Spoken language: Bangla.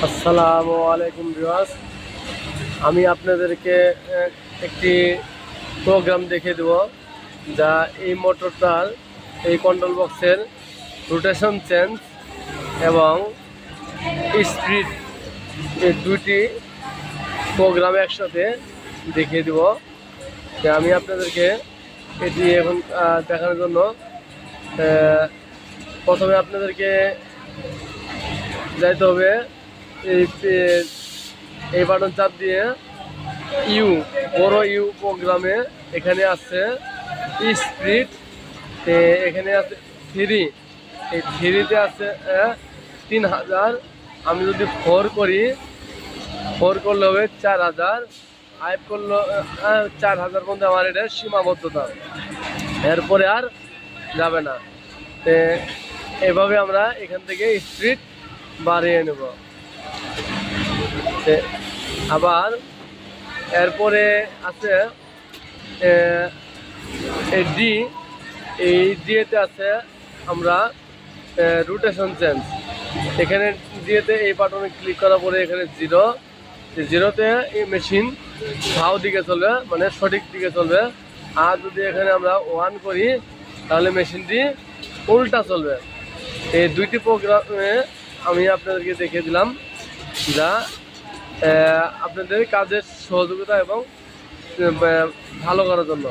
আসসালামু আলাইকুম ভিউয়ার্স। আমি আপনাদেরকে একটি প্রোগ্রাম দেখিয়ে দেব, যা এই মোটরটার এই কন্ট্রোল বক্সের রোটেশন চেঞ্জ এবং স্পিড, এই দুইটি প্রোগ্রাম একসাথে দেখিয়ে দেব। আমি আপনাদেরকে এটি এখন দেখানোর জন্য প্রথমে আপনাদেরকে যাইতে হবে এই বাটন চাপ দিয়ে বড় ইউ প্রোগ্রামে এখানে আছে স্পিড, এখানে আছে থ্রি, এই থ্রিতে আছে 3000। আমি যদি ফোর করলে হবে 4000, 5 করলে 4000 পর্যন্ত আমার এটা সীমাবদ্ধতা, এরপরে আর যাবে না। এভাবে আমরা এখান থেকে স্পিড বাড়িয়ে নেব। আবার এরপরে আছে এই ডিএতে আছে আমরা রোটেশন চেঞ্জ। এখানে ডিএতে এই বাটনে ক্লিক করার পরে এখানে জিরোতে এই মেশিন ভাও দিকে চলবে, মানে সঠিক দিকে চলবে। আর যদি এখানে আমরা 1 করি তাহলে মেশিনটি উল্টা চলবে। এই দুইটি প্রোগ্রামে আমি আপনাদেরকে দেখিয়ে দিলাম, যা আপনাদের কাজের সহযোগিতা এবং ভালো করার জন্য।